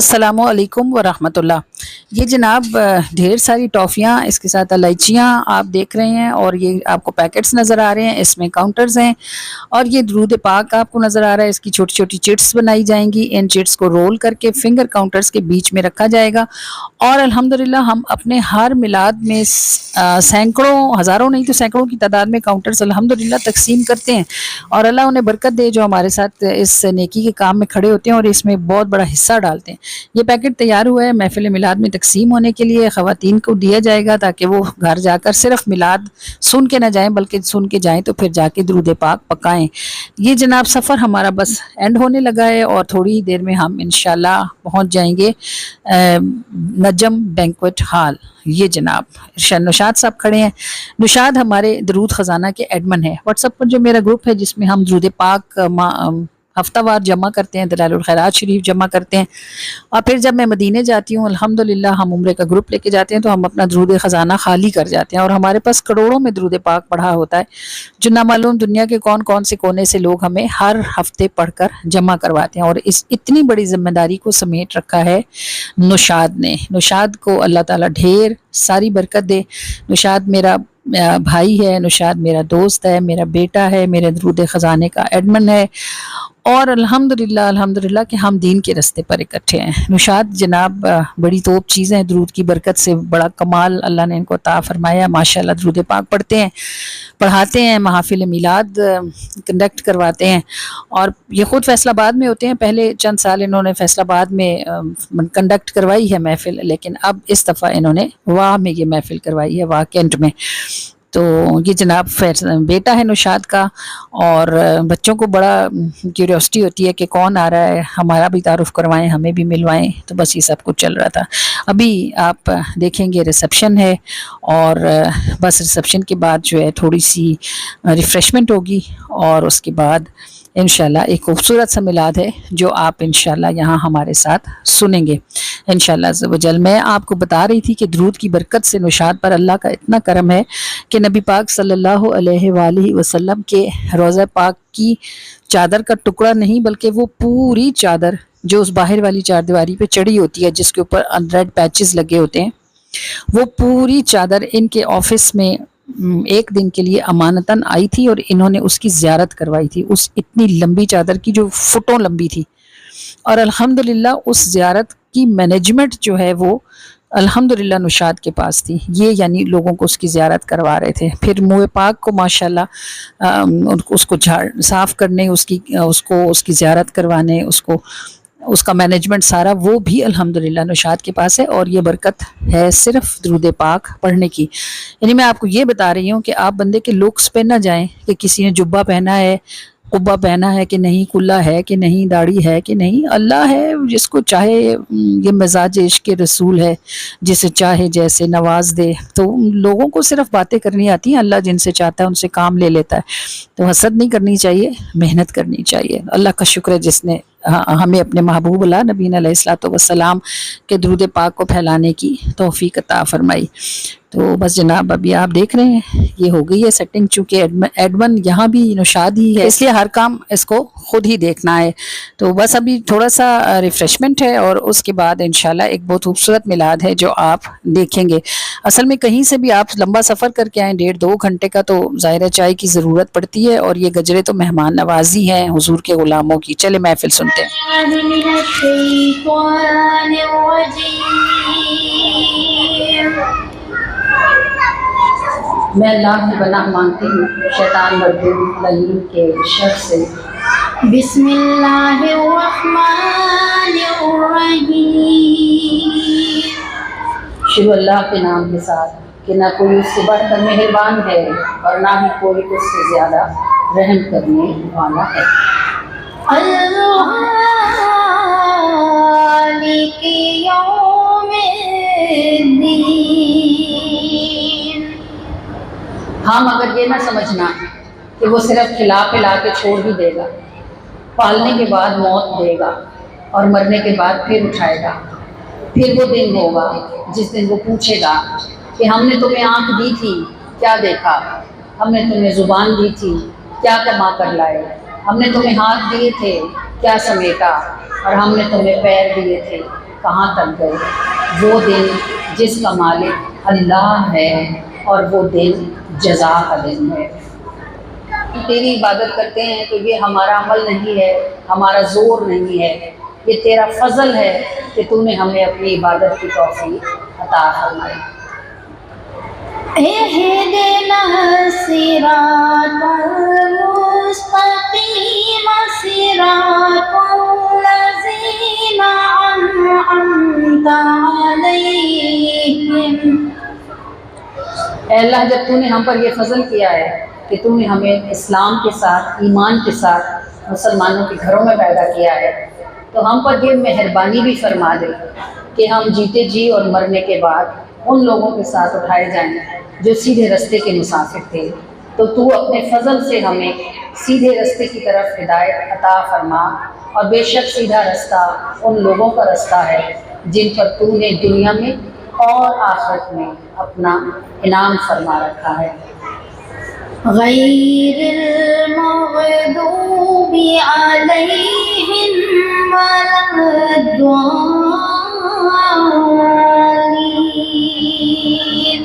अस्सलामु अलैकुम वरहमतुल्लाह। ये जनाब ढेर सारी टॉफ़ियाँ, इसके साथ इलायचियाँ आप देख रहे हैं और ये आपको पैकेट्स नज़र आ रहे हैं, इसमें काउंटर्स हैं और ये दुरूद पाक आपको नज़र आ रहा है। इसकी छोटी छोटी चिट्स बनाई जाएंगी। इन चिट्स को रोल करके फिंगर काउंटर्स के बीच में रखा जाएगा और अल्हम्दुलिल्लाह हम अपने हर मिलाद में सैकड़ों, हज़ारों नहीं तो सैकड़ों की तादाद में काउंटर्स अल्हम्दुलिल्लाह तकसीम करते हैं और अल्लाह उन्हें बरकत दे जो हमारे साथ इस नेकी के काम में खड़े होते हैं और इसमें बहुत बड़ा हिस्सा डालते हैं। ये पैकेट तैयार हुआ है महफिल मिलाद में तकसीम होने के लिए, ख़वातीन को दिया जाएगा ताकि वो घर जाकर सिर्फ मिलाद सुन के ना जाएं बल्कि सुन के जाएं तो फिर जाके दुरूद पाक पकाएं। ये जनाब सफ़र हमारा बस एंड होने लगा है और थोड़ी ही देर में हम इंशाल्लाह पहुंच जाएंगे नजम बैंक्वेट हॉल। ये जनाब नुशाद साहब खड़े हैं। नुशाद हमारे दरूद ख़जाना के एडमन है। व्हाट्सएप पर जो मेरा ग्रुप है जिसमें हम दुरूद पाक हफ्तावार जमा करते हैं, दलालुल खैरात शरीफ जमा करते हैं और फिर जब मैं मदीने जाती हूँ अल्हम्दुलिल्लाह हम उम्रे का ग्रुप लेके जाते हैं तो हम अपना दरूद ख़जाना खाली कर जाते हैं और हमारे पास करोड़ों में दरूद पाक पढ़ा होता है जो ना मालूम दुनिया के कौन कौन से कोने से लोग हमें हर हफ्ते पढ़कर जमा करवाते हैं और इस इतनी बड़ी जिम्मेदारी को समेट रखा है नुशाद ने। नुशाद को अल्लाह ताला ढेर सारी बरकत दे। नुशाद मेरा भाई है, नुशाद मेरा दोस्त है, मेरा बेटा है, मेरे दरूद ख़जाने का एडमन है और अल्हम्दुलिल्लाह अल्हम्दुलिल्लाह कि हम दीन के रास्ते पर इकट्ठे हैं। नुशाद जनाब बड़ी तोप चीज़ है, दरूद की बरकत से बड़ा कमाल अल्लाह ने इनको अता फरमाया। माशाल्लाह दरूद पाक पढ़ते हैं, पढ़ाते हैं, महफिल मिलाद कंडक्ट करवाते हैं और ये ख़ुद फैसलाबाद में होते हैं। पहले चंद साल इन्होंने फैसलाबाद में कंडक्ट करवाई है महफिल, लेकिन अब इस दफ़ा इन्होंने वाह में ये महफिल करवाई है, वाह कैंट में। तो ये जनाब बेटा है नुशाद का और बच्चों को बड़ा क्यूरियोसिटी होती है कि कौन आ रहा है, हमारा भी तारुफ करवाएं, हमें भी मिलवाएं। तो बस ये सब कुछ चल रहा था। अभी आप देखेंगे रिसेप्शन है और बस रिसेप्शन के बाद जो है थोड़ी सी रिफ़्रेशमेंट होगी और उसके बाद इंशाल्लाह एक खूबसूरत सा मिलाद है जो आप इंशाल्लाह यहाँ हमारे साथ सुनेंगे इंशाल्लाह ज़वजल। मैं आपको बता रही थी कि दरूद की बरकत से नुशाद पर अल्लाह का इतना करम है कि नबी पाक सल्लल्लाहु अलैहि वसल्लम के रोज़ा पाक की चादर का टुकड़ा नहीं बल्कि वो पूरी चादर जो उस बाहर वाली चारदीवारी पे चढ़ी होती है जिसके ऊपर रेड पैचेस लगे होते हैं, वो पूरी चादर इनके ऑफिस में एक दिन के लिए अमानतन आई थी और इन्होंने उसकी ज़ियारत करवाई थी। उस इतनी लंबी चादर की जो फुटों लंबी थी और अल्हम्दुलिल्लाह उस ज़ियारत की मैनेजमेंट जो है वो अल्हम्दुलिल्लाह नुशाद के पास थी। ये यानी लोगों को उसकी ज़ियारत करवा रहे थे। फिर मुँह पाक को माशाल्लाह उसको साफ़ करने, उसकी ज़ियारत करवाने, उसका मैनेजमेंट सारा वो भी अल्हम्दुलिल्लाह नुशाद के पास है और ये बरकत है सिर्फ दरूद पाक पढ़ने की। यानी मैं आपको ये बता रही हूँ कि आप बंदे के लुक्स पे ना जाएं कि किसी ने जुब्बा पहना है, कुब्बा पहना है कि नहीं, कुल्ला है कि नहीं, दाढ़ी है कि नहीं। अल्लाह है जिसको चाहे, ये मिजाज इश्क के रसूल है, जिसे चाहे जैसे नवाज दे। तो लोगों को सिर्फ बातें करनी आती हैं, अल्लाह जिनसे चाहता है उनसे काम ले लेता है। तो हसद नहीं करनी चाहिए, मेहनत करनी चाहिए। अल्लाह का शुक्र है जिसने हमें अपने महबूब अल्लाह नबी अलैहिस्सलातु वस्सलाम के दरूद पाक को फैलाने की तौफीक अता फरमाई। तो बस जनाब अभी आप देख रहे हैं ये हो गई है सेटिंग। चूँकि एडमन यहाँ भी नुशाद ही है इसलिए हर काम इसको खुद ही देखना है। तो बस अभी थोड़ा सा रिफ़्रेशमेंट है और उसके बाद इंशाल्लाह एक बहुत खूबसूरत मिलाद है जो आप देखेंगे। असल में कहीं से भी आप लंबा सफ़र करके आएँ 1.5-2 घंटे का, तो ज़ाहिर है चाय की ज़रूरत पड़ती है और ये गजरे तो मेहमान नवाजी हैं हुजूर के ग़ुलामों की। चले महफिल सुनते हैं। मैं अल्लाह की पनाह मांगती हूँ शैतान मरदूम के शर से। बिस्मिल्लाहिर्रहमानिर्रहीम। शुरू अल्लाह के नाम के साथ कि ना कोई उससे बढ़कर मेहरबान है और ना ही कोई उससे ज़्यादा रहम करने वाला है। हाँ, मगर ये ना समझना कि वो सिर्फ खिला पिला के छोड़ ही देगा। पालने के बाद मौत देगा और मरने के बाद फिर उठाएगा। फिर वो दिन होगा जिस दिन वो पूछेगा कि हमने तुम्हें आँख दी थी, क्या देखा? हमने तुम्हें ज़ुबान दी थी, क्या कमा कर लाए? ہم نے تمہیں ہاتھ دیے تھے کیا سمیٹا، اور ہم نے تمہیں پیر دیے تھے کہاں تک گئے۔ وہ دن جس کا مالک اللہ ہے اور وہ دن جزا کا دن ہے۔ تیری عبادت کرتے ہیں تو یہ ہمارا عمل نہیں ہے، ہمارا زور نہیں ہے، یہ تیرا فضل ہے کہ تو نے ہمیں اپنی عبادت کی توفیق عطا فرمائی۔ اهدنا الصراط المستقيم صراط الذين أنعمت عليهم۔ اے اللہ، جب تو نے ہم پر یہ فضل کیا ہے کہ تو نے ہمیں اسلام کے ساتھ، ایمان کے ساتھ مسلمانوں کے گھروں میں پیدا کیا ہے، تو ہم پر یہ مہربانی بھی فرما دے کہ ہم جیتے جی اور مرنے کے بعد ان لوگوں کے ساتھ اٹھائے جائیں جو سیدھے رستے کے مسافر تھے۔ تو تو اپنے فضل سے ہمیں سیدھے رستے کی طرف ہدایت عطا فرما، اور بے شک سیدھا رستہ ان لوگوں کا رستہ ہے جن پر تو نے دنیا میں اور آخرت میں اپنا انعام فرما رکھا ہے۔ غیر المغضوب علیہم ولا الضالین۔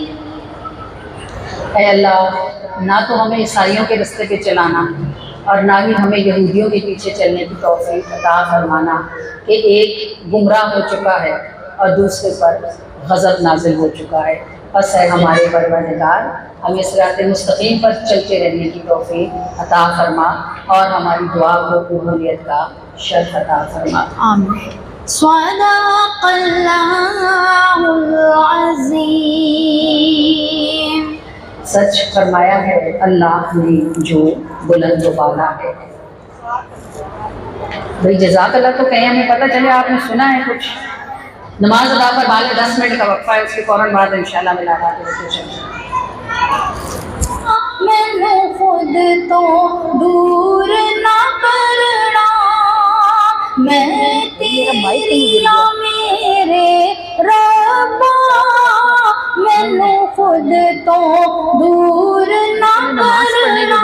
اے اللہ، نہ تو ہمیں عیسائیوں کے رستے پہ چلانا اور نہ ہی ہمیں یہودیوں کے پیچھے چلنے کی توفیق عطا فرمانا کہ ایک گمراہ ہو چکا ہے اور دوسرے پر غضب نازل ہو چکا ہے۔ بس ہے ہمارے پروردگار، ہمیں صراط مستقیم پر چلتے رہنے کی توفیق عطا فرما اور ہماری دعا کو قبولیت کا شرف عطا فرما۔ آمین۔ صدق اللہ العظیم۔ سچ فرمایا ہے اللہ نے جو بلند و بالا ہے۔ بھئی جزاک اللہ تو کہیں ہمیں پتہ چلے، آپ نے سنا ہے کچھ؟ نماز ادا فرما لیں، 10 منٹ کا وقفہ ہے، اس کے فوراً بعد انشاءاللہ ملاقات ہوتی ہے۔ میں نے خود تو دور نہ کرنا، میں تیری یا میرے ربا، میں نے خود تو دور نہ کرنا،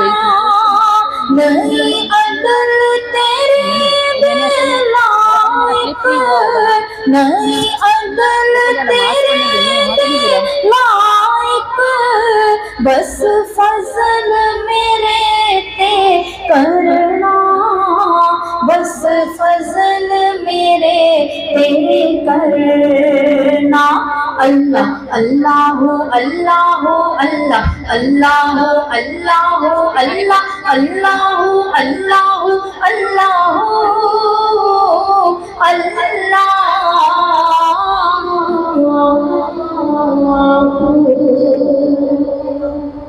نہیں عدل تیرے لائق، نہیں عدل تیرے لائق، بس فضل میرے تے کرنا، بس فضل میرے تے کرنا۔ اللہ اللہ اللہ اللہ اللہ اللہ اللہ اللہ اللہ اللہ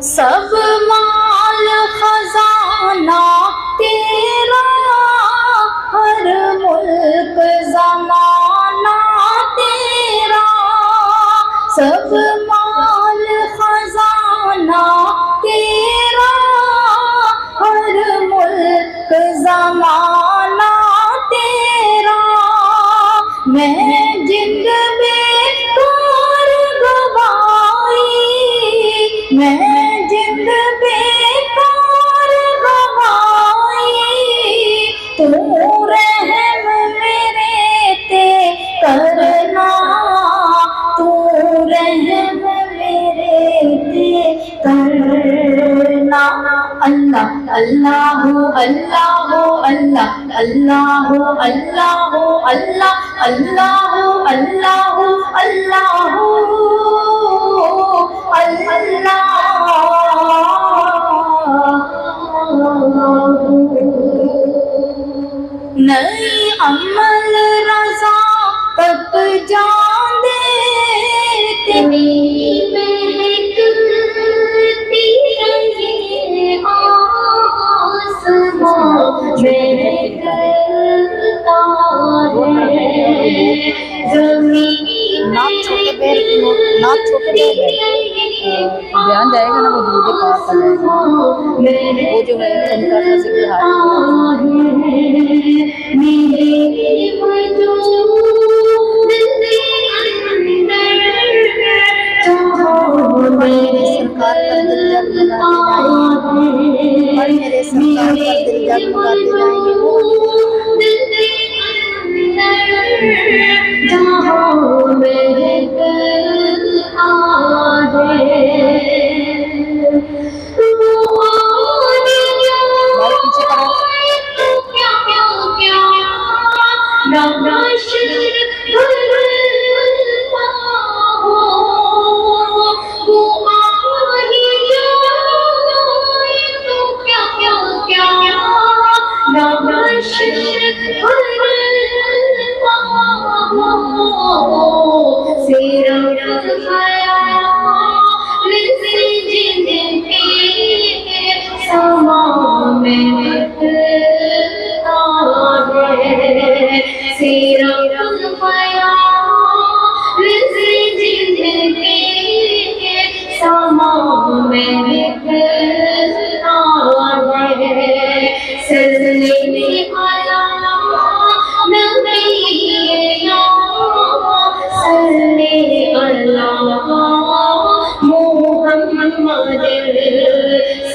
سب مال خزانہ تیرا، ہر ملک زمانہ تیرا، سب مال خزانہ تیرا، ہر ملک زمانہ تیرا، میں جند بے کار گوائی، میں جند بے کار گوائی، تو رحم میرے تے کرنا، تو رحم میرے تے کرنا۔ اللہ اللہ اللہ اللہ اللہ اللہ اللہ اللہ اللہ اللہ نئی عمل رضا تک جان دے تیری مہکتی رہے آسمان میں کرتا ہے زمین ناک چھوٹے پیر کی ناک چھوٹے پیر ہے، دھیان جائے گا نا وہ درود پاک کا جائے گا، وہ جو ہے ان کا ذکر حال میرے سرکار پر دل جب لگا کے جائے، اور میرے سرکار پر دل जगमगाते जाएंगे। भाई पीछे करो।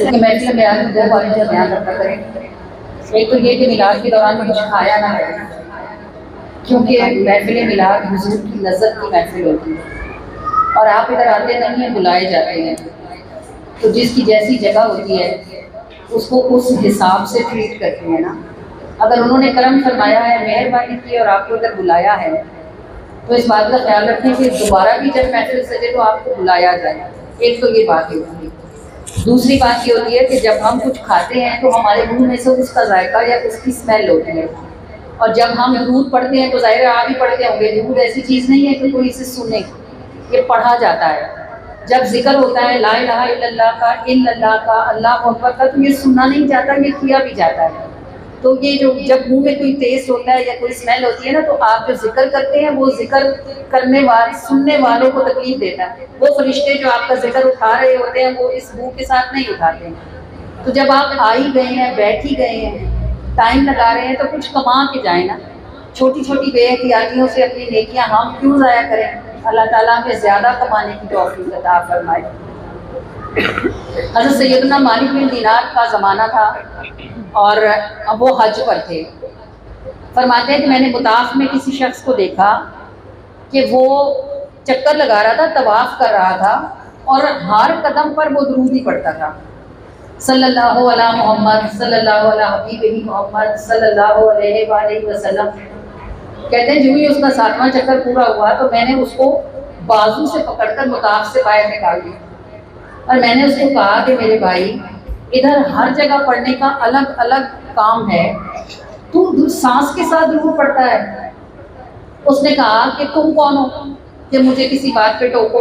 कि महफिल में बयान दो बातें का ध्यान रखा करें। एक तो ये कि मिलाद के दौरान कुछ खाया ना है, क्योंकि महफिल मिलाद हुजूर की नज़र की महफिल होती है और आप इधर आते नहीं हैं, बुलाए जाते हैं। तो जिसकी जैसी जगह होती है उसको उस हिसाब से ट्रीट करते हैं ना। अगर उन्होंने करम फरमाया है, मेहरबानी की और आपको इधर बुलाया है, तो इस बात का ख्याल रखें कि दोबारा भी जब महफिल सजे तो आपको बुलाया जाए। एक तो ये बात होती है। दूसरी बात ये होती है कि जब हम कुछ खाते हैं तो हमारे मुंह में से उसका जायका या उसकी स्मेल होती है, और जब हम दूध पढ़ते हैं तो ज़ाहिर है आप ही पढ़ते होंगे। दूध ऐसी चीज़ नहीं है कि कोई इसे सुने, ये पढ़ा जाता है। जब जिक्र होता है ला इलाहा इल्लल्लाह का अल्लाह अकबर का, तो ये सुनना नहीं जाता, ये किया भी जाता है। तो ये जो जब मुंह में कोई टेस्ट होता है या कोई स्मेल होती है ना, तो आप जो जिक्र करते हैं वो जिक्र करने वाले सुनने वालों को तकलीफ देता है। वो फरिश्ते जो आपका जिक्र उठा रहे होते हैं वो इस मुंह के साथ नहीं उठाते हैं। तो जब आप आ ही गए हैं, बैठ ही गए हैं, टाइम लगा रहे हैं, तो कुछ कमा के जाए ना। छोटी छोटी बेहतियातियों से अपनी नेकियां हम क्यों ज़ाया करें। अल्लाह ताला हमें ज़्यादा कमाने की तौफीक अता फरमाए। हज़रत सैयदना मालिक बिन दीनार का ज़माना था और वो हज पर थे। फरमाते हैं कि मैंने मुताफ में किसी शख्स को देखा कि वो चक्कर लगा रहा था, तवाफ़ कर रहा था, और हर कदम पर वो दुरूद ही पढ़ता था, सल्लल्लाहु अला मोहम्मद सल्लल्लाहु अला हबीबिही मोहम्मद सल्लल्लाहु अलैहि वसल्लम। कहते हैं जो ही उसका 7वां चक्कर पूरा हुआ तो मैंने उसको बाजू से पकड़कर मुताफ से बाहर निकाल दिया और मैंने उसको कहा कि मेरे भाई, इधर हर जगह पढ़ने का अलग अलग काम है, तू सांस के साथ दुरूद पढ़ता है। उसने कहा कि तुम कौन हो कि मुझे किसी बात पे टोको।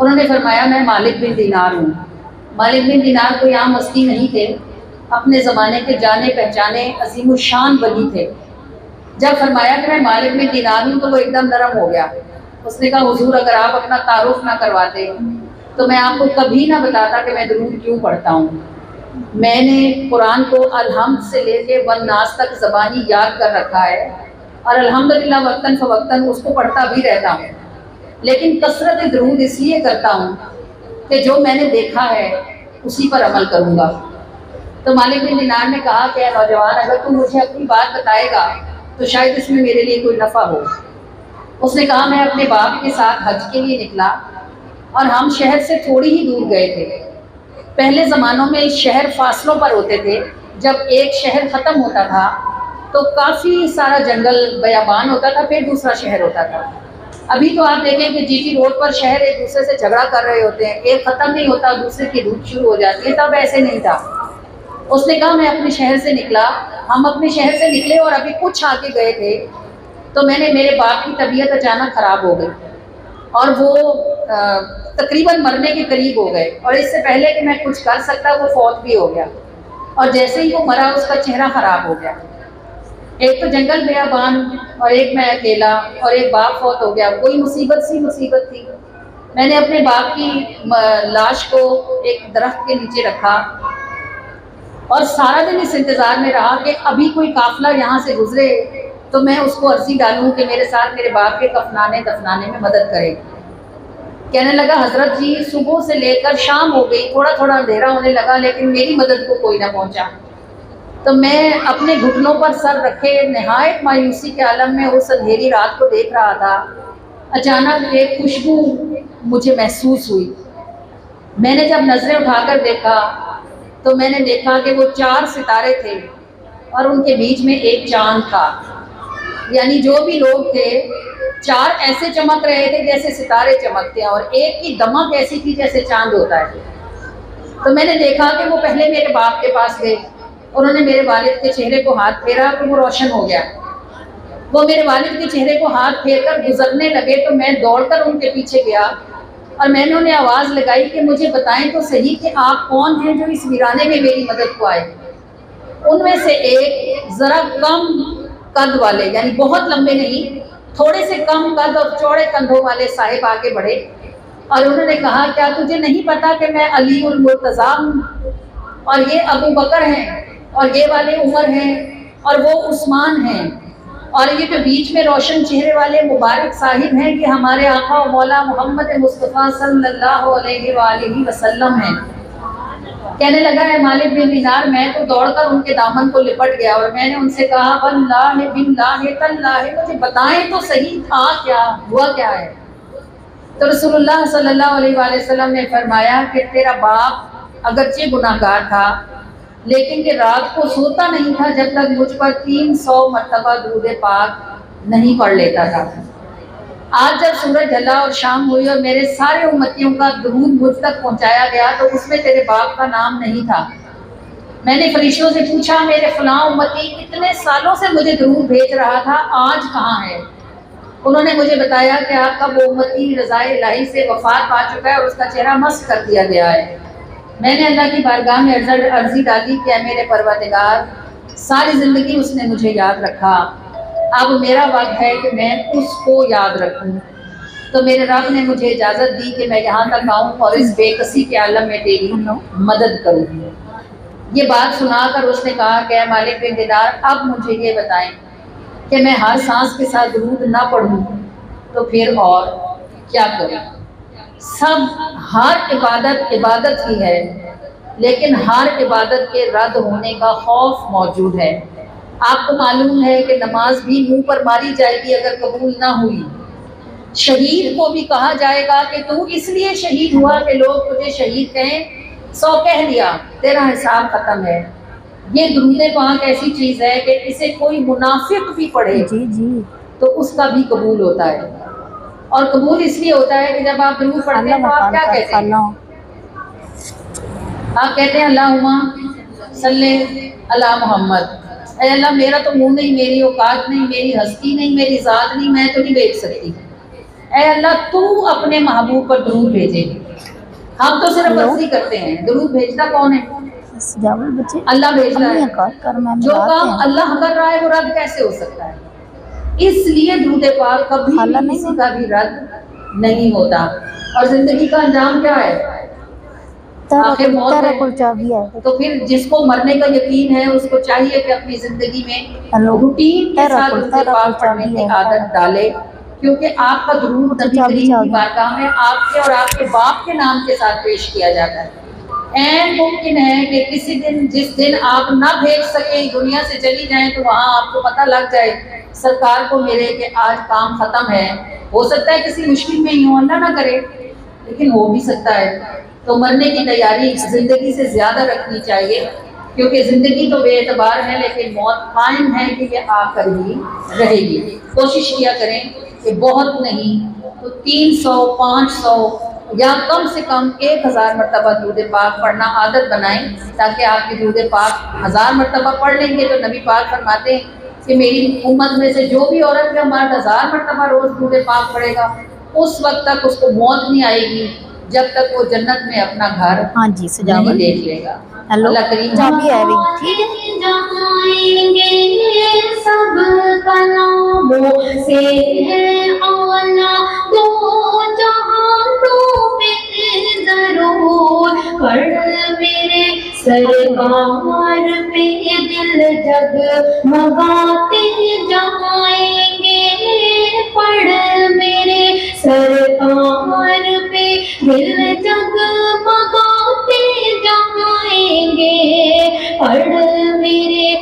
उन्होंने फरमाया मैं मालिक बिन दीनार हूँ। मालिक बिन दीनार कोई आम मस्ती नहीं थे, अपने ज़माने के जाने पहचाने अजीम शान वली थे। जब फरमाया कि मैं मालिक बिन दीनार हूँ तो वो एकदम नरम हो गया। उसने कहा हुजूर अगर आप अपना तारुफ ना करवाते तो मैं आपको कभी ना बताता कि मैं दुरूद क्यों पढ़ता हूँ। मैंने कुरान को अलहम्द से लेके वन्नास तक ज़बानी याद कर रखा है और अल्हम्दुलिल्लाह वक्तन फ़वक्तन उसको पढ़ता भी रहता हूँ, लेकिन कसरत दुरूद इसलिए करता हूँ कि जो मैंने देखा है उसी पर अमल करूँगा। तो मालिक बिन दीनार ने कहा कि नौजवान, अगर तू मुझे अपनी बात बताएगा तो शायद इसमें मेरे लिए कोई नफ़ा हो। उसने कहा मैं अपने बाप के साथ हज के लिए निकला और हम शहर से थोड़ी ही दूर गए थे। पहले ज़मानों में शहर फासलों पर होते थे। जब एक शहर ख़त्म होता था तो काफ़ी सारा जंगल बयाबान होता था, फिर दूसरा शहर होता था। अभी तो आप देखें कि जीटी रोड पर शहर एक दूसरे से झगड़ा कर रहे होते हैं, एक ख़त्म नहीं होता दूसरे की धूप शुरू हो जाती है। तब ऐसे नहीं था। उसने कहा मैं अपने शहर से निकला, हम अपने शहर से निकले और अभी कुछ आगे गए थे तो मेरे बाप की तबीयत अचानक ख़राब हो गई और वो तकरीबन मरने के करीब हो गए, और इससे पहले कि मैं कुछ कर सकता वो फौत भी हो गया। और जैसे ही वो मरा उसका चेहरा ख़राब हो गया। एक तो जंगल बेयाबान और एक मैं अकेला और एक बाप फौत हो गया। कोई मुसीबत थी। मैंने अपने बाप की लाश को एक दरख्त के नीचे रखा और सारा दिन इस इंतज़ार में रहा कि अभी कोई काफ़िला यहाँ से गुजरे तो मैं उसको अर्जी डालूँ कि मेरे साथ मेरे बाप के कफनाने दफनाने में मदद करे। कहने लगा हज़रत जी सुबह से लेकर शाम हो गई, थोड़ा थोड़ा अंधेरा होने लगा, लेकिन मेरी मदद को कोई ना पहुँचा। تو میں اپنے گھٹنوں پر سر رکھے نہایت مایوسی کے عالم میں اس اندھیری رات کو دیکھ رہا تھا۔ اچانک ایک خوشبو مجھے محسوس ہوئی۔ میں نے جب نظریں اٹھا کر دیکھا تو میں نے دیکھا کہ وہ 4 ستارے تھے اور ان کے بیچ میں ایک چاند تھا۔ یعنی جو بھی لوگ تھے 4 ایسے چمک رہے تھے جیسے ستارے چمکتے ہیں، اور ایک کی دمک ایسی تھی جیسے چاند ہوتا ہے۔ تو میں نے دیکھا کہ وہ پہلے میرے باپ کے پاس گئے، انہوں نے میرے والد کے چہرے کو ہاتھ پھیرا تو وہ روشن ہو گیا۔ وہ میرے والد کے چہرے کو ہاتھ پھیر کر گزرنے لگے تو میں دوڑ کر ان کے پیچھے گیا اور میں نے انہیں آواز لگائی کہ مجھے بتائیں تو صحیح کہ آپ کون ہیں جو اس ویرانے میں میری مدد کو آئے۔ ان میں سے ایک ذرا کم قد والے، یعنی بہت لمبے نہیں، تھوڑے سے کم قد اور چوڑے کندھوں والے صاحب آگے بڑھے اور انہوں نے کہا کیا تجھے نہیں پتا کہ میں علی المرتضیٰ ہوں، اور یہ ابو بکر ہیں، اور یہ والے عمر ہیں، اور وہ عثمان ہیں، اور یہ جو بیچ میں روشن چہرے والے مبارک صاحب ہیں یہ ہمارے آقا و مولا محمد مصطفیٰ صلی اللہ علیہ وآلہ وسلم ہیں۔ کہنے لگا ہے مالک بن دینار، میں تو دوڑ کر ان کے دامن کو لپٹ گیا اور میں نے ان سے کہا واللہ باللہ تاللہ، مجھے بتائیں تو صحیح تھا کیا، ہوا کیا ہے؟ تو رسول اللہ صلی اللہ علیہ وآلہ وسلم نے فرمایا کہ تیرا باپ اگرچہ گناہ گار تھا لیکن کہ رات کو سوتا نہیں تھا جب تک مجھ پر 300 مرتبہ درود پاک نہیں پڑھ لیتا تھا۔ آج جب سورج ڈھلا اور شام ہوئی اور میرے سارے امتیوں کا درود مجھ تک پہنچایا گیا تو اس میں تیرے باپ کا نام نہیں تھا۔ میں نے فرشتوں سے پوچھا میرے فلاں امتی کتنے سالوں سے مجھے درود بھیج رہا تھا، آج کہاں ہے؟ انہوں نے مجھے بتایا کہ آپ کا وہ امتی رضائے الہی سے وفات پا چکا ہے اور اس کا چہرہ مسخ کر دیا گیا ہے۔ میں نے اللہ کی بارگاہ میں عرضی ڈالی کہ اے میرے پروردگار، ساری زندگی اس نے مجھے یاد رکھا، اب میرا وقت ہے کہ میں اس کو یاد رکھوں۔ تو میرے رب نے مجھے اجازت دی کہ میں یہاں تک آؤں اور اس بے کسی کے عالم میں تیری مدد کروں۔ یہ بات سنا کر اس نے کہا کہ اے مالک بن دینار، اب مجھے یہ بتائیں کہ میں ہر سانس کے ساتھ درود نہ پڑھوں تو پھر اور کیا کروں؟ سب ہر عبادت ہی ہے، لیکن ہر عبادت کے رد ہونے کا خوف موجود ہے۔ آپ کو معلوم ہے کہ نماز بھی منہ پر ماری جائے گی اگر قبول نہ ہوئی۔ شہید کو بھی کہا جائے گا کہ تو اس لیے شہید ہوا کہ لوگ تجھے شہید کہیں، 100 کہہ دیا تیرا حساب ختم ہے۔ یہ درود پاک ایسی چیز ہے کہ اسے کوئی منافق بھی پڑھے تو اس کا بھی قبول ہوتا ہے، اور قبول اس لیے ہوتا ہے کہ جب آپ درود پڑھتے ہیں تو آپ کیا کہتے ہیں؟ آپ کہتے ہیں اللہم صلی علی محمد، اے اللہ میرا تو منہ نہیں، میری اوقات نہیں، میری ہستی نہیں، میری ذات نہیں، میں تو نہیں بھیج سکتی، اے اللہ تو اپنے محبوب پر درود بھیجے۔ ہم تو صرف عرضی کرتے ہیں، درود بھیجتا کون ہے؟ اللہ بھیجتا ہے۔ جو کام اللہ کر رہا ہے وہ رد کیسے ہو سکتا ہے؟ اس لیے درود پاک کبھی کسی کا بھی رد نہیں ہوتا۔ اور زندگی کا انجام کیا ہے؟ آخر موت ہے۔ تو پھر جس کو مرنے کا یقین ہے اس کو چاہیے کہ اپنی زندگی میں روٹین کے ساتھ درود پاک پڑھنے کی عادت ڈالے، کیونکہ آپ کا درود نبی کریم کی بارگاہ میں آپ کے اور آپ کے باپ کے نام کے ساتھ پیش کیا جاتا ہے۔ این ممکن ہے کہ کسی دن جس دن آپ نہ بھیج سکیں، دنیا سے چلی جائیں، تو وہاں آپ کو پتہ لگ جائے سرکار کو میرے کہ آج کام ختم ہے۔ ہو سکتا ہے کسی مشکل میں ہی ہو، اللہ نہ کرے، لیکن ہو بھی سکتا ہے۔ تو مرنے کی تیاری زندگی سے زیادہ رکھنی چاہیے، کیونکہ زندگی تو بے اعتبار ہے لیکن موت قائم ہے کہ یہ آ کر ہی رہے گی۔ کوشش کیا کریں کہ بہت نہیں تو 300 500 یا کم سے کم 1000 مرتبہ درود پاک پڑھنا عادت بنائیں، تاکہ آپ کی درود پاک 1000 مرتبہ پڑھ لیں گے تو نبی پاک فرماتے ہیں کہ میری امت میں سے جو بھی عورت یا مرد 1000 مرتبہ روز درود پاک پڑھے گا اس وقت تک اس کو موت نہیں آئے گی جب تک وہ جنت میں اپنا گھر نہیں دیکھ لے گا۔ اللہ کریم جائیں گے سب کلاموں سے ہے آنا، دو جہانوں میں ضرور پڑھ میرے سرکار پہ دل جگمگاتے جائیں گے، پڑھ میرے سرکار پہ دل جگمگاتے جائیں گے، پڑھ میرے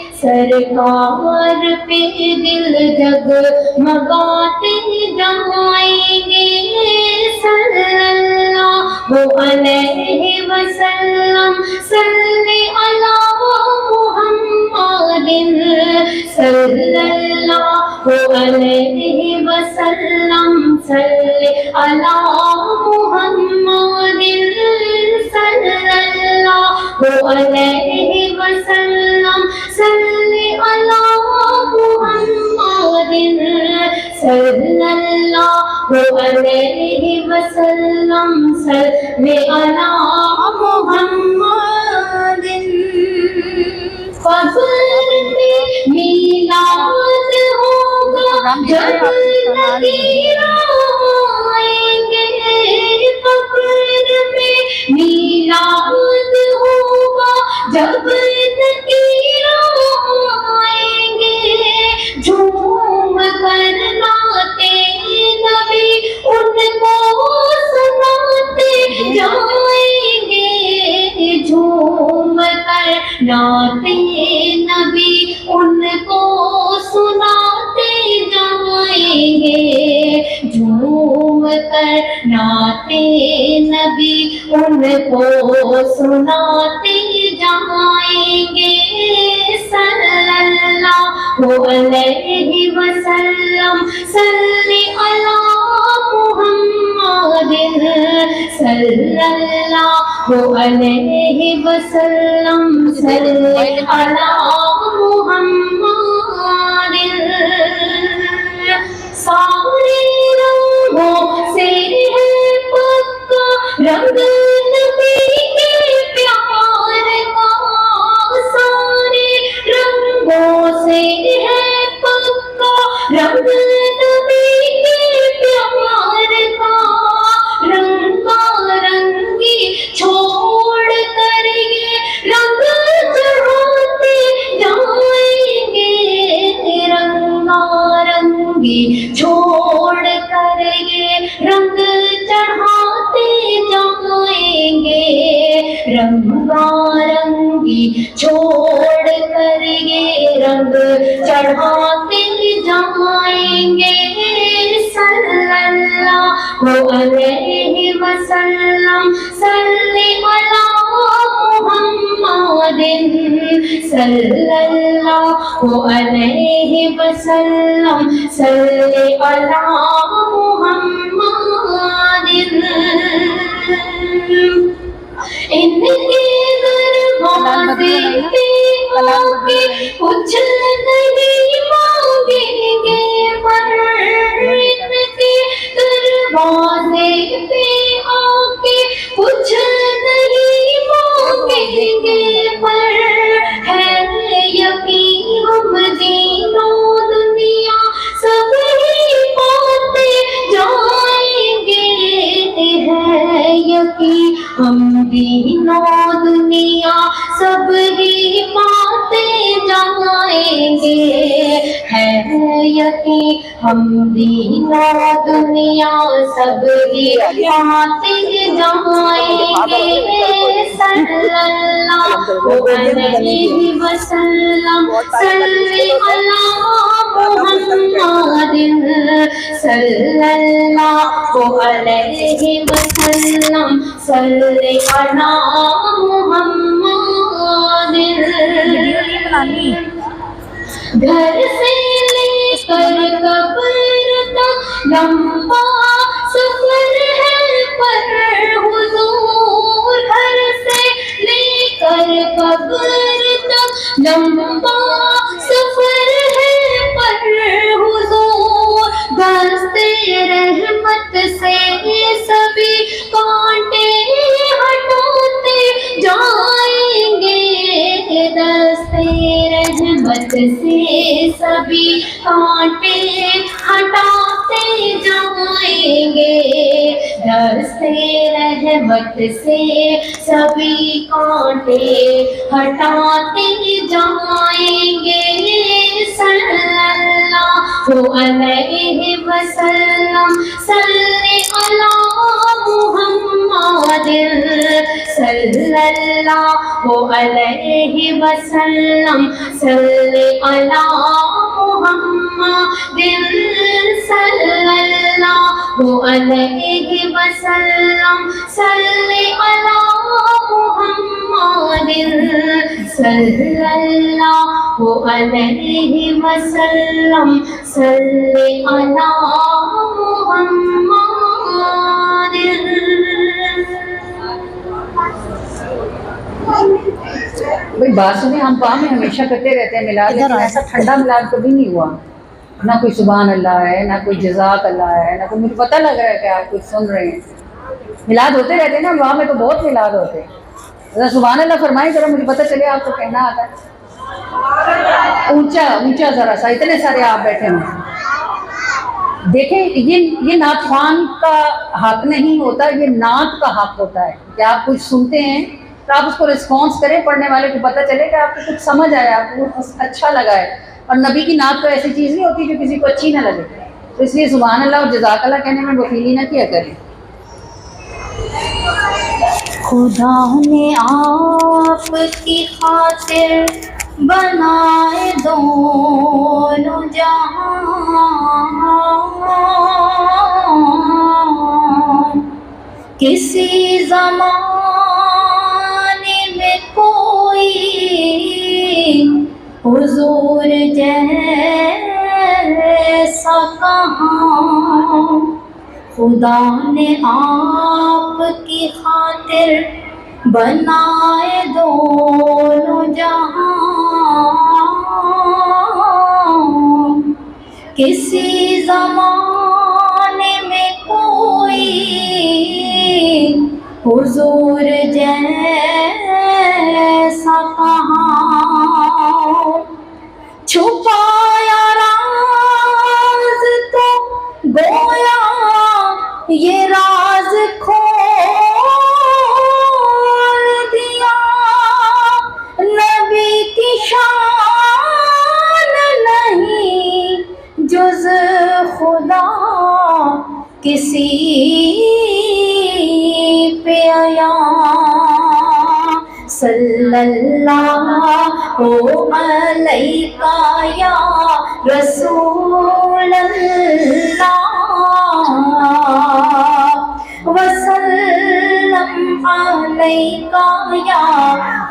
सरकार पे दिल जगमगाते जाएंगे सल्लल्लाहु अलैहि वसल्लम सल्ले अला मुहम्मदिन सल्लल्लाहु अलैहि वसल्लम सल्ले अला मुहम्मदिन सल्लल्लाहु अलैहि वसल्लम सल्ले अला मुहम्मदिन सल्लल्लाहु अलैहि वसल्लम सल्ले अला मुहम्मदिन कब्र में मीलाद होगा जब नबी आएंगे कब्र में मीलाद होगा जब नबी आएंगे झूम कर नाते नबी उनको सुनाते जाएंगे झूम कर नाते नबी उनको सुनाते जाएंगे झूम कर नाते नबी उनको सुनाते जाएंगे सल्लल्लाहु अलैहि वसल्लम सल्ले अला मुहम्मदिन सल्लल्लाहु अलैहि वसल्लम सल्ले अला मुहम्मदिन सारे रंगों से है पक्का रंग नबी के प्यार का सारे रंगों से है पक्का रंग नबी के प्यार का रंगा रंगी छोड़ कर ये रंग चढ़ाते जाएंगे रंगा रंगी छोड़ कर ये रंग चढ़ाते जाएंगे रंगा रंगी छोड़ कर ये रंग चढ़ाते जाएंगे सल्लल्लाहु अलैहि वसल्लम सल्ले अला मुहम्मदिन सल्लल्लाहु अलैहि वसल्लम सल्ले अला मुहम्मदिन इनके दरवाजे पे आके कुछ नहीं मांगेंगे पर इनके दरवाजे पे आके कुछ नहीं मांगेंगे पर है यकीन हम तीनों दुनिया सब ही पाते जाएंगे है यकीन हम तीनों दुनिया सब ही पाते जाएंगे है यकीन हम तीनों दुनिया सब ही पाते जाएंगे सल्लल्लाहु अलैहि वसल्लम सल्ले अला मुहम्मदिन सल्लल्लाहु अलैहि वसल्लम सल्ले अला मुहम्मदिन घर से लेकर कब्र तक लंबा सफर है पर हुजूर घर से लेकर कब्र तक लंबा सफर है पर हुजूर दस्ते रहमत से सभी कांटे हटाते जाएंगे दस्ते रहमत से सभी कांटे हटाते जाएंगे दस्ते रहमत से सभी कांटे हटाते जाएंगे सल्लल्लाहु अलैहि वसल्लम सल्ले अला मुहम्मदिन सल्लल्लाहु अलैहि वसल्लम सल्ले अला मुहम्मदिन सल्लल्लाहु अलैहि वसल्लम सल्ले अला मुहम्मदिन सल्लल्लाहु अलैहि वसल्लम सल्ले अला मुहम्मदिन। भाई बात सुने, हम काम में हमेशा करते रहते हैं मिलाद, लेकिन ऐसा ठंडा मिलाद कभी नहीं हुआ। ना कोई सुभान अल्लाह है, ना कोई जज़ाक अल्लाह है, ना कोई, मुझे पता लग रहा है कि आप कुछ सुन रहे हैं। मिलाद होते रहते हैं ना, वहाँ में तो बहुत मिलाद होते हैं। जरा सुभान अल्लाह फरमाएं, जरा मुझे पता चले आपको कहना आता है। ऊंचा ऊंचा जरा सा, इतने सारे आप बैठे हैं। देखें, ये नातखान का हक नहीं होता, ये नात का हक होता है कि आप कुछ सुनते हैं तो आप उसको रिस्पॉन्स करें, पढ़ने वाले को पता चले कि आपको कुछ समझ आया, आपको कुछ अच्छा लगा है। और नबी की नात तो ऐसी चीज़ नहीं होती जो किसी को अच्छी ना लगे, तो इसलिए सुभान अल्लाह और जज़ाकल्लाह कहने में वकीली ना किया करें। खुदा ने आपकी खातिर बनाए दोनों जहां, किसी ज़माने में कोई हुजूर जैसा कहाँ। खुदा ने आपकी खातिर बनाए दोनों जहां, किसी ज़माने में कोई हुजूर जैसा कहाँ। छुपाया राज तो गोया ये राज खोल दिया। नबी की शान नहीं जुज़ खुदा किसी पे आया। सल्लल्लाहु अलैका या रसूल अल्लाह वसल्लम अलैका या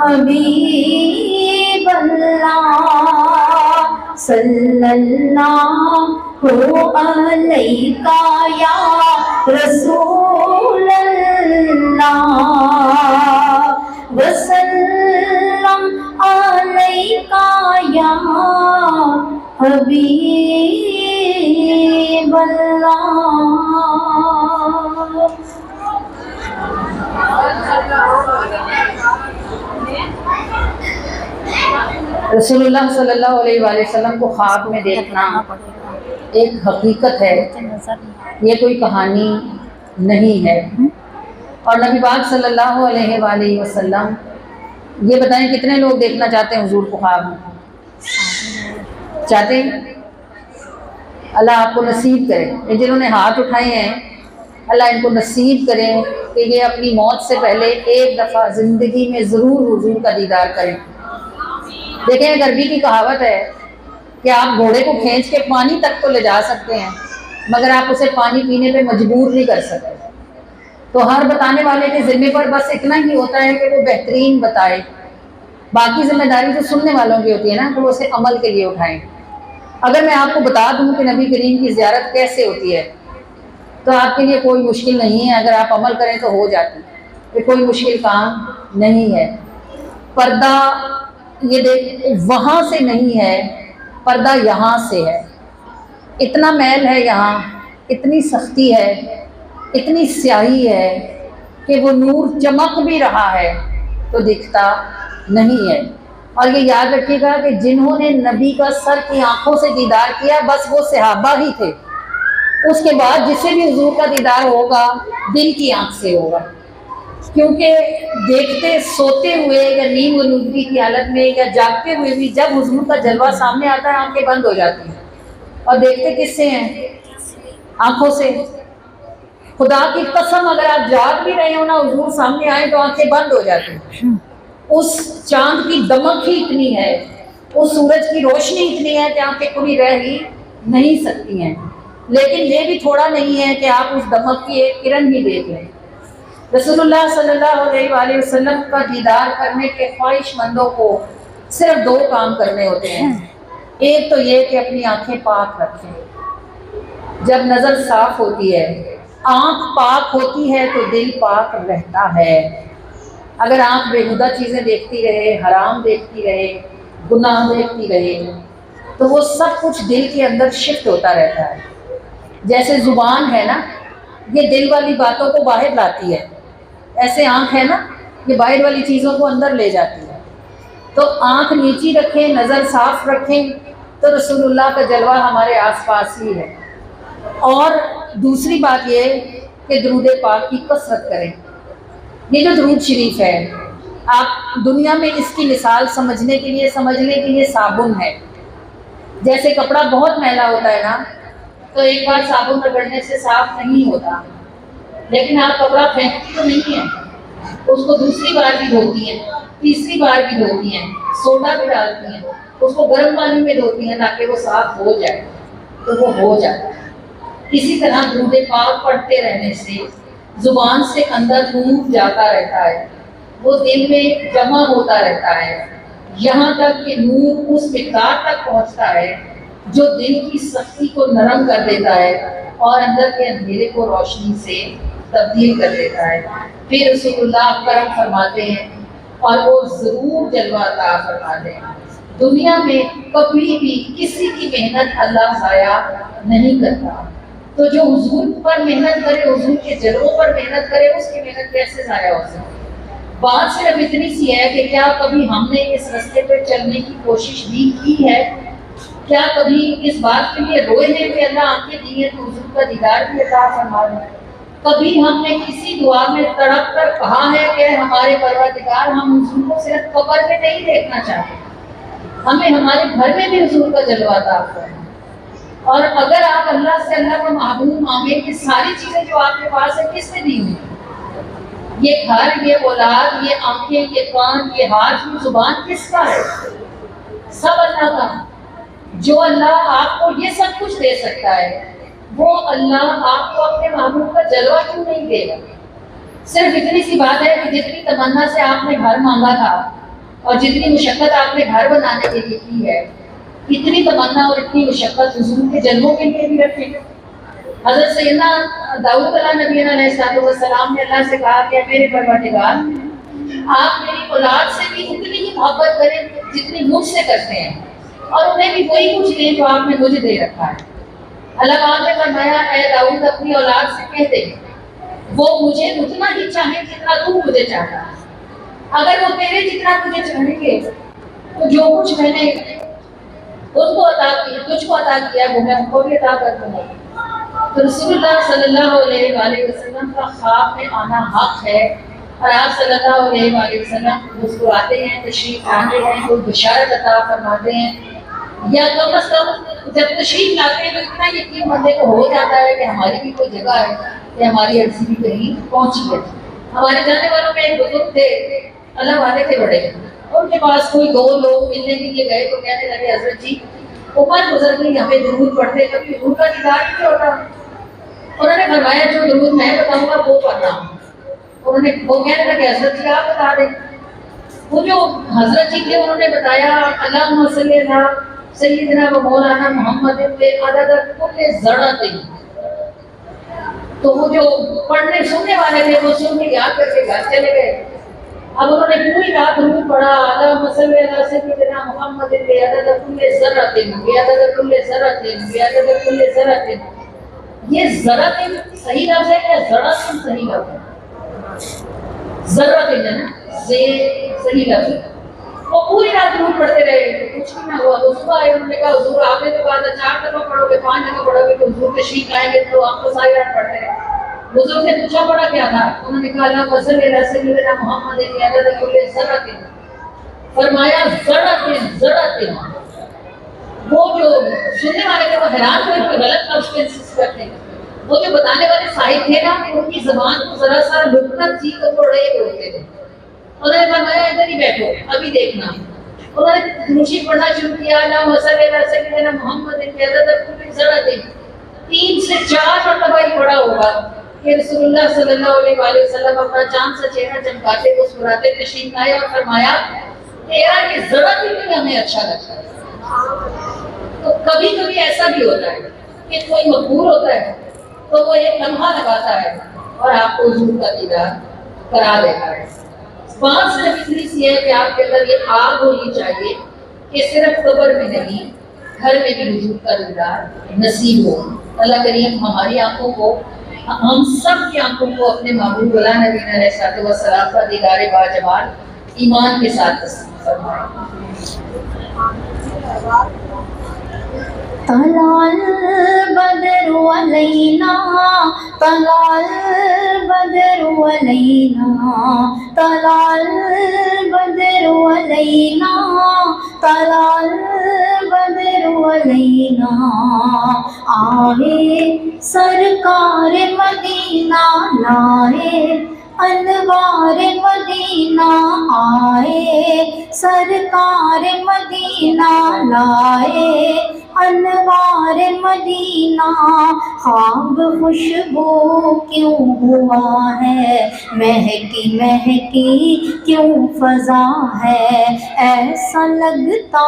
हबीब अल्लाह। सल्लल्लाहु अलैका या रसूल अल्लाह वसल्लम अलैका या हबीब अल्लाह। रसूलुल्लाह सल्लल्लाहु अलैहि वसल्लम को ख्वाब में देखना एक हकीकत है, ये कोई कहानी नहीं है। और नबी पाक सल्लल्लाहु अलैहि वसल्लम, ये बताएं कितने लोग देखना चाहते हैं हुजूर को ख्वाब में? चाहते हैं? अल्लाह आपको नसीब करे। ये जिन्होंने हाथ उठाए हैं, अल्लाह इनको नसीब करें कि ये अपनी मौत से पहले एक दफ़ा ज़िंदगी में ज़रूर हुजूर का दीदार करें। देखें, एक अरबी की कहावत है कि आप घोड़े को खींच के पानी तक तो ले जा सकते हैं, मगर आप उसे पानी पीने पे मजबूर नहीं कर सकते। तो हर बताने वाले के ज़िम्मे पर बस इतना ही होता है कि वो बेहतरीन बताए, बाकी जिम्मेदारी तो सुनने वालों की होती है ना, तो वो उसे अमल के लिए उठाएं। अगर मैं आपको बता दूं कि नबी करीम की ज़ियारत कैसे होती है, तो आपके लिए कोई मुश्किल नहीं है, अगर आप अमल करें तो हो जाती है, ये कोई मुश्किल काम नहीं है। पर्दा ये देख वहाँ से नहीं है, पर्दा यहाँ से है। इतना मैल है यहाँ, इतनी सख्ती है, इतनी स्याही है कि वो नूर चमक भी रहा है तो दिखता नहीं है। और ये याद रखिएगा कि जिन्होंने नबी का सर की आंखों से दीदार किया बस वो सहाबा ही थे। उसके बाद जिसे भी हुजूर का दीदार होगा दिल की आंख से होगा, क्योंकि देखते सोते हुए या नींद वनूदगी की हालत में या जागते हुए भी जब हुजूर का जलवा सामने आता है आंखें बंद हो जाती हैं। और देखते किससे हैं? आंखों से। खुदा की कसम, अगर आप जाग भी रहे हो ना, हुजूर सामने आए तो आंखें बंद हो जाती हैं। اس چاند کی دمک ہی اتنی ہے، اس سورج کی روشنی اتنی ہے کہ آنکھیں کھلی رہ ہی نہیں سکتی ہیں، لیکن یہ بھی تھوڑا نہیں ہے کہ آپ اس دمک کی ایک کرن ہی دیکھ لیں۔ رسول اللہ صلی اللہ علیہ وآلہ وسلم کا دیدار کرنے کے خواہش مندوں کو صرف دو کام کرنے ہوتے ہیں۔ ایک تو یہ کہ اپنی آنکھیں پاک رکھیں، جب نظر صاف ہوتی ہے، آنکھ پاک ہوتی ہے تو دل پاک رہتا ہے۔ اگر آنکھ بےہودہ چیزیں دیکھتی رہے، حرام دیکھتی رہے، گناہ دیکھتی رہے، تو وہ سب کچھ دل کے اندر شفٹ ہوتا رہتا ہے۔ جیسے زبان ہے نا، یہ دل والی باتوں کو باہر لاتی ہے، ایسے آنکھ ہے نا، یہ باہر والی چیزوں کو اندر لے جاتی ہے۔ تو آنکھ نیچی رکھیں، نظر صاف رکھیں، تو رسول اللہ کا جلوہ ہمارے آس پاس ہی ہے۔ اور دوسری بات یہ کہ درود پاک کی کثرت کریں۔ یہ جو درود شریف ہے، آپ دنیا میں اس کی مثال سمجھنے کے لیے صابن ہے۔ جیسے کپڑا بہت میلا ہوتا ہے نا، تو ایک بار صابن رگڑنے سے صاف نہیں ہوتا، لیکن آپ کپڑا پھینکتی تو نہیں ہیں، اس کو دوسری بار بھی دھوتی ہیں، تیسری بار بھی دھوتی ہیں، سوڈا بھی ڈالتی ہیں، اس کو گرم پانی میں دھوتی ہیں تاکہ وہ صاف ہو جائے، تو وہ ہو جاتا ہے۔ اسی طرح درود پاک پڑھتے رہنے سے زبان سے اندر نور جاتا رہتا ہے، وہ دل میں جمع ہوتا رہتا ہے، یہاں تک کہ نور اس مقدار تک پہنچتا ہے جو دل کی سختی کو نرم کر دیتا ہے اور اندر کے اندھیرے کو روشنی سے تبدیل کر دیتا ہے۔ پھر رسول اللہ کرم فرماتے ہیں اور وہ ضرور جلوہ عطا فرماتے ہیں۔ دنیا میں کبھی بھی کسی کی محنت اللہ ضائع نہیں کرتا، تو جو حضور پر محنت کرے، حضور کے جلووں پر محنت کرے، اس کی محنت کیسے ضائع ہو سکتی؟ بات صرف اتنی سی ہے کہ کیا کبھی ہم نے اس راستے پہ چلنے کی کوشش بھی کی ہے؟ کیا کبھی اس بات کے لیے روئے ہیں کہ اللہ آنکھیں دی ہیں تو حضور کا دیدار بھی عطا فرما دے؟ کبھی ہم نے کسی دعا میں تڑپ کر کہا ہے کہ ہمارے پروردگار، ہم حضور کو صرف قبر میں نہیں دیکھنا چاہتے، ہمیں ہمارے گھر میں بھی حضور کا جلوہ عطا فرما۔ اور اگر آپ اللہ سے اللہ کا محبوب مانگیں کہ ساری چیزیں جو آپ کے پاس ہیں کس نے دی ہوئی؟ یہ گھر، یہ اولاد، یہ آنکھیں، یہ کان، یہ ہاتھ، یہ زبان کس کا ہے؟ سب اللہ کا۔ جو اللہ آپ کو یہ سب کچھ دے سکتا ہے، وہ اللہ آپ کو اپنے محبوب کا جلوہ کیوں نہیں دے گا؟ صرف اتنی سی بات ہے کہ جتنی تمنا سے آپ نے گھر مانگا تھا اور جتنی مشقت آپ نے گھر بنانے کے لیے کی ہے، اتنی تمنا اور اتنی مشقت حضور کے جلووں کے لیے بھی رکھیں۔ حضرت سیدنا داؤد علیہ السلام نے اللہ سے کہا کہ میرے پروردگار، آپ میری اولاد سے بھی اتنی ہی محبت کریں جتنی مجھ سے کرتے ہیں، اور انہیں بھی وہی کچھ دیں جو آپ نے مجھے دے رکھا ہے۔ اللہ پاک نے فرمایا، اے داؤد اپنی اولاد سے کہہ دے وہ مجھے اتنا ہی چاہیں جتنا تو مجھے چاہتا ہے۔ اگر وہ تیرے جتنا تجھے چاہیں گے تو جو کچھ میں نے ان کو عطا کیا، تجھ کو عطا کیا، وہ میں ان کو بھی عطا کر دوں گا۔ تو رسول اللہ صلی اللہ علیہ وآلہ وسلم کا خواب میں آنا حق ہے، اور آپ صلی اللہ علیہ وآلہ وسلم مسکراتے ہیں، تشریف لاتے ہیں، کوئی بشارت عطا فرماتے ہیں، یا کم از کم جب تشریف لاتے ہیں تو اتنا یقین بندے کو ہو جاتا ہے کہ ہماری بھی کوئی جگہ ہے کہ ہماری عرضی بھی کہیں پہنچی ہے۔ ہمارے جانے والوں میں ایک بزرگ تھے، اللہ والے تھے بڑے، ان کے پاس کوئی دو لوگ ملنے کے لیے گئے تو کہنے لگے، حضرت جی عمر گزر گئی، ہمیں درود پڑھتے کبھی حضور کا دیدار نہیں ہوتا۔ انہوں نے فرمایا جو درود میں بتاؤں گا وہ پڑھنا۔ وہ کہنے لگے، حضرت جی آپ بتا دیں۔ وہ جو حضرت جی تھے انہوں نے بتایا، اللہم صلی علی سیدنا و مولانا محمد عدد کل ذرۃ۔ تو وہ جو پڑھنے سننے والے تھے وہ سن کے یاد کر کے گھر چلے گئے۔ اب انہوں نے پوری رات درود پڑھا، اللہم صلی علی سیدنا محمد عدد کل ذرۃ بعدد کل ذرۃ بعدد کل ذرۃ۔ یہ ذرۃ صحیح لفظ ہے یا ذرۃ صحیح لفظ ہے؟ ذرۃ ہے نا، صحیح لفظ ہے۔ وہ پوری رات درود پڑھتے رہے، کچھ بھی نہ ہوا۔ وہ صبح آئے، انہوں نے کہا حضور آپ نے تو کہا تھا 4 دفعہ پڑھو گے، 5 دفعہ پڑھو گے تو حضور تشریف لائیں گے، تو آپ تو ساری رات پڑھتے رہے۔ بزرگ نے پوچھا پڑھا کیا تھا؟ انہوں نے کہا اللہ صلی علی سیدنا محمد عدد کل ذرۃ۔ فرمایا ذرۃ۔ وہ جو سننے والے تھے وہ حیران ہوئے کہ غلط لفظ پہ انسسٹ کرتے ہیں۔ وہ جو بتانے والے صاحب تھے نا، ان کی زبان کو ذرا سا لکنت تھی تو وہ ڑے بولتے تھے، انہوں نے فرمایا ادھر ہی بیٹھو ابھی دیکھنا. انہوں نے روشی پڑھنا شروع کیا اللہم صلی علی سیدنا محمد کی عدد کل ذرۃ. 3 سے 4 مرتبہ ہی پڑھا ہوگا کہ رسول اللہ صلی اللہ علیہ وآلہ وسلم اپنا چاند سا چہرہ چمکاتے مسکراتے تشریف لائے اور فرمایا تیرا یہ ذرا بھی ہمیں اچھا لگتا ہے. تو کبھی کبھی ایسا بھی ہوتا ہے کہ کوئی مقبول ہوتا ہے تو وہ ایک لمحہ لگاتا ہے اور آپ کو حضور کا دیدار کرا دیتا ہے. بات صرف اتنی سی ہے کہ آپ کے اندر یہ آگ ہونی چاہیے کہ صرف قبر میں نہیں گھر میں بھی حضور کا دیدار نصیب ہو. اللہ کریم ہماری آنکھوں کو ہم سب کی آنکھوں کو اپنے محبوب غلام نبی علیہ الصلوۃ والسلام کا دیدار باجمال ایمان کے ساتھ نصیب فرمائے. طلع البدر علينا طلع البدر علينا طلع البدر علينا طلع البدر علينا آئے سرکار مدینہ لائے انوار مدینہ آئے سرکار مدینہ لائے انوار مدینہ. خواب خوشبو کیوں ہوا ہے مہکی مہکی کیوں فضا ہے ایسا لگتا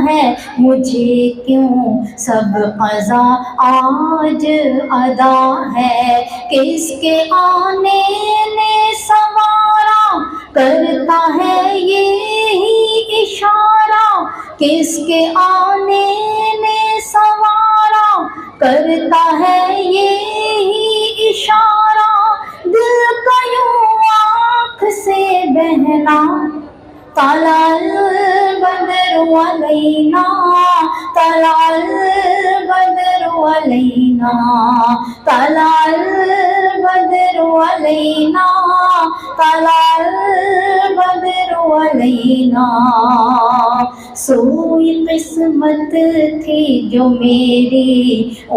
ہے مجھے کیوں سب قضا آج ادا ہے. کس کے آنے نے سوارا کرتا ہے یہی اشارہ کس کے آنے نے سوارا کرتا ہے یہی اشارہ. دل کا یوں آنکھ سے بہنا طلع البدر علينا طلع البدر علينا طلع البدر علينا طلع البدر علينا. سوئی قسمت تھی جو میری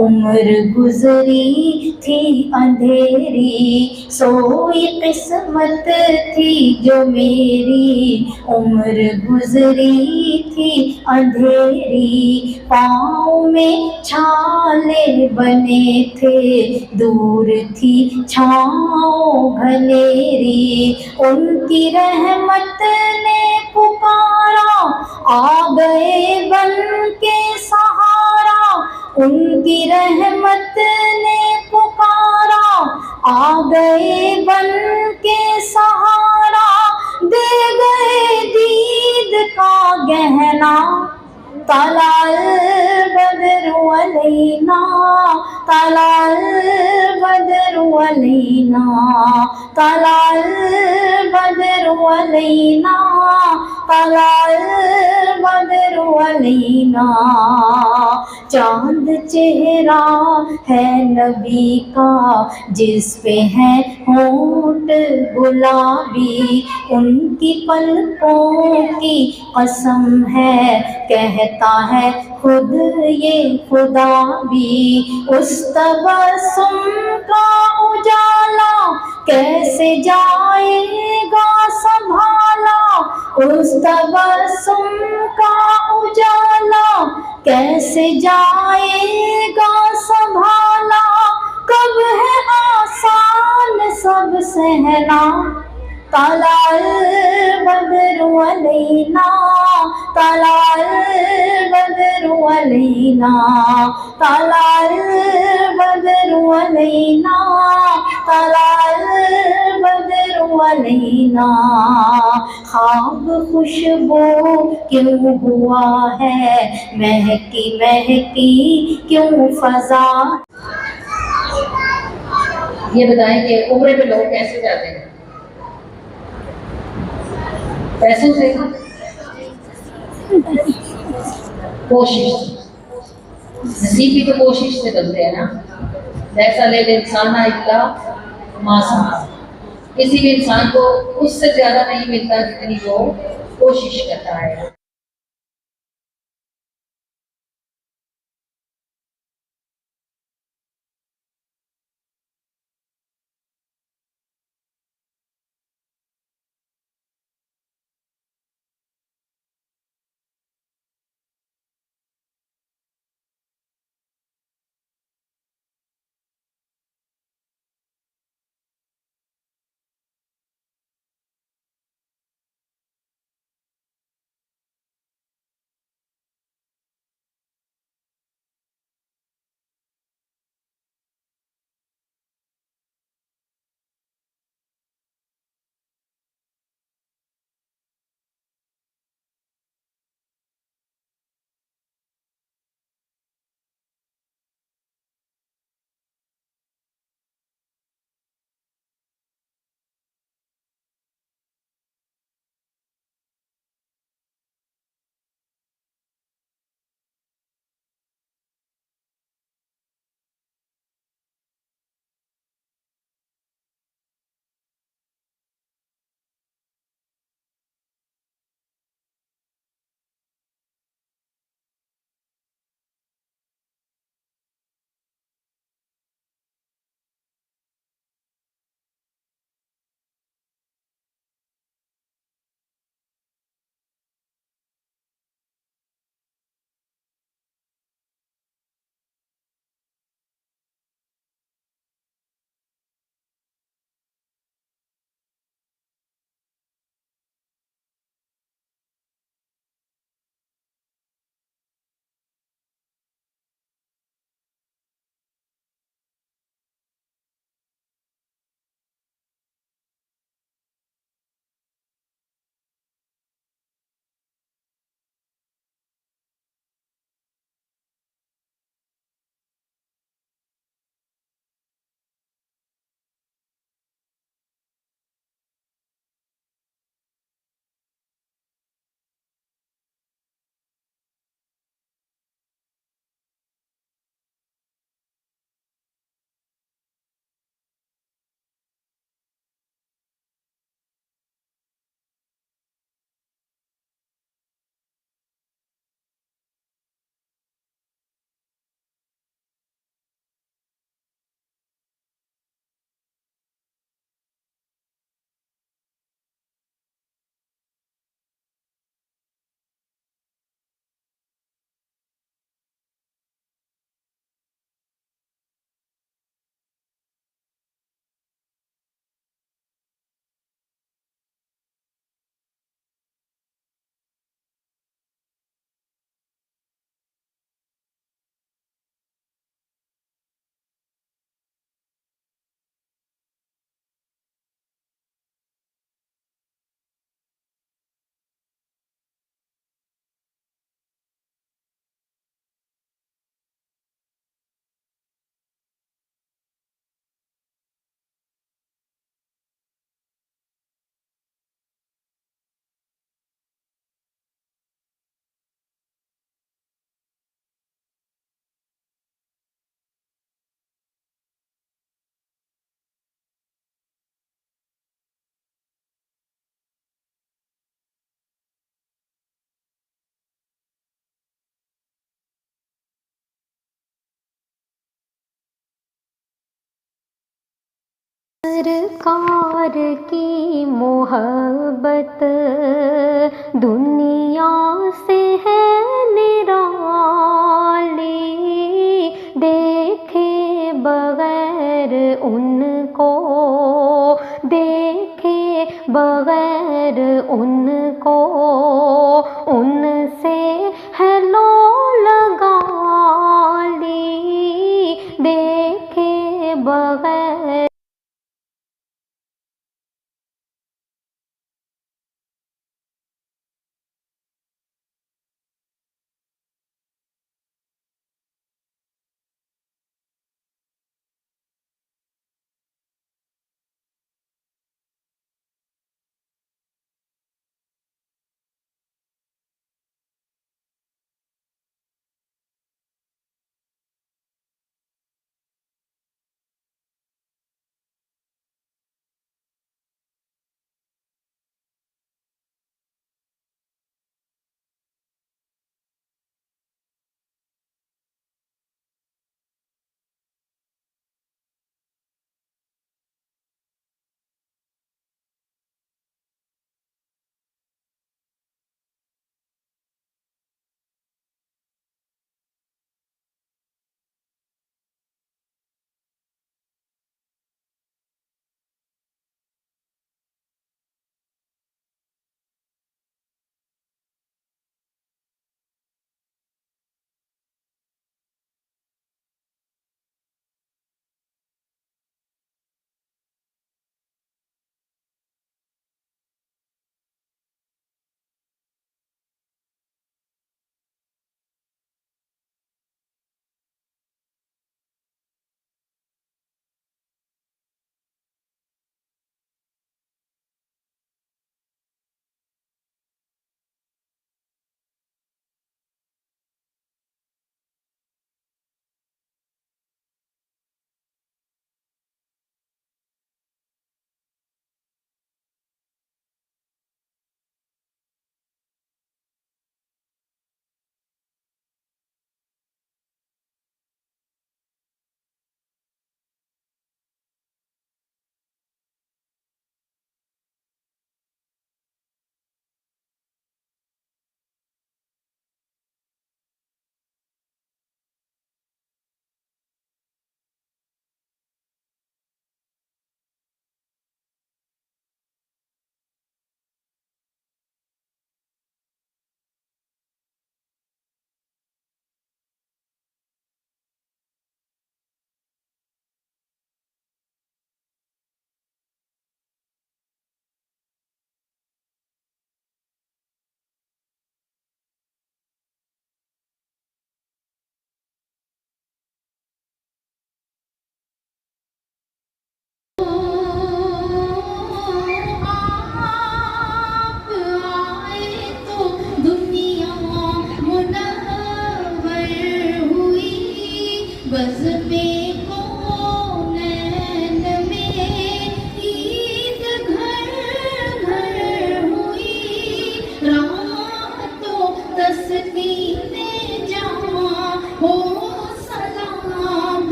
عمر گزری تھی اندھیری سوئی قسمت تھی جو میری عمر گزری تھی اندھیری. پاؤں میں چھالے بنے تھے دور تھی چھاؤں گھنیری. ان کی رحمت نے پکارا آ گئے بن کے سہارا. ان کی رحمت نے پکارا آ گئے بن کے سہارا. دے گئے دید کا گہنا طلع البدر علينا طلع البدر علينا طلع البدر علينا طلع البدر علينا. چاند چہرہ ہے نبی کا جس پہ ہے ہونٹ گلابی. ان کی پلکوں کی قسم ہے کہتا ہے خود یہ خدا بھی. اس تبسم کا اجالا کیسے جائے گا سنبھالا اس تبسم کا اجالا کیسے جائے گا سنبھالا. کب ہے آسان سب سہنا طلع البدر علينا طلع البدر علينا طلع البدر علينا طلع البدر علينا. خواب خوشبو کیوں ہوا ہے مہکی مہکی کیوں فضا. یہ بتائیں کہ عمرے پہ لوگ کیسے جاتے ہیں؟ پیسوں سے کوشش نصیب بھی تو کوشش سے بنتے ہیں نا. ایسا لے انسان الا ما سعى. کسی بھی انسان کو اس سے زیادہ نہیں ملتا جتنی وہ کوشش کرتا ہے. सरकार की मोहब्बत दुनिया से है निराली, देखे बगैर उनको, देखे बगैर उनको, उनसे हेलो लगा ली, देखे बगैर।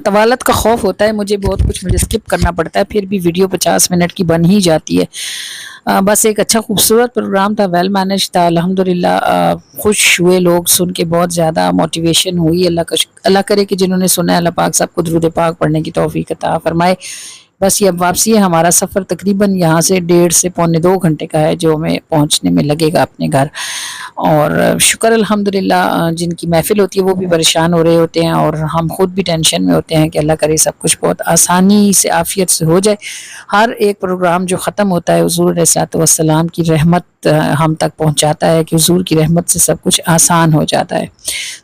तवालत का खौफ होता है मुझे, बहुत कुछ मुझे स्किप करना पड़ता है, फिर भी वीडियो 50 मिनट की बन ही जाती है। बस एक अच्छा खूबसूरत प्रोग्राम था, वेल मैनेज था, अल्हम्दुलिल्लाह। खुश हुए लोग सुन के, बहुत ज़्यादा मोटिवेशन हुई। अल्लाह करे कि जिन्होंने सुना है, अल्लाह पाक सबको दुरूद पाक पढ़ने की तौफीक अता फरमाए। बस ये अब वापसी है, हमारा सफ़र तकरीबन यहाँ से 1.5 से पौने 2 घंटे का है, जो हमें पहुँचने में लगेगा अपने घर। اور شکر الحمدللہ جن کی محفل ہوتی ہے وہ بھی پریشان ہو رہے ہوتے ہیں اور ہم خود بھی ٹینشن میں ہوتے ہیں کہ اللہ کرے سب کچھ بہت آسانی سے عافیت سے ہو جائے. ہر ایک پروگرام جو ختم ہوتا ہے حضور علیہ الصلوۃ والسلام کی رحمت ہم تک پہنچاتا ہے کہ حضور کی رحمت سے سب کچھ آسان ہو جاتا ہے.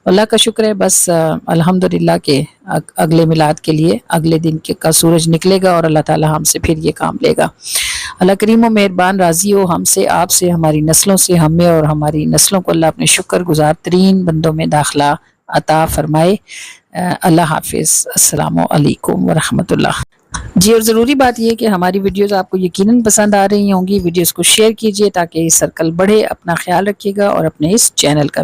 اللہ کا شکر ہے. بس الحمدللہ کہ اگلے میلاد کے لیے اگلے دن کا سورج نکلے گا اور اللہ تعالی ہم سے پھر یہ کام لے گا. اللہ کریم و مہربان راضی ہو ہم سے، آپ سے، ہماری نسلوں سے، ہمیں اور ہماری نسلوں کو اللہ اپنے شکر گزار ترین بندوں میں داخلہ عطا فرمائے. اللہ حافظ. السلام علیکم ورحمۃ اللہ. جی، اور ضروری بات یہ ہے کہ ہماری ویڈیوز آپ کو یقیناً پسند آ رہی ہوں گی. ویڈیوز کو شیئر کیجئے تاکہ یہ سرکل بڑھے. اپنا خیال رکھیے گا اور اپنے اس چینل کا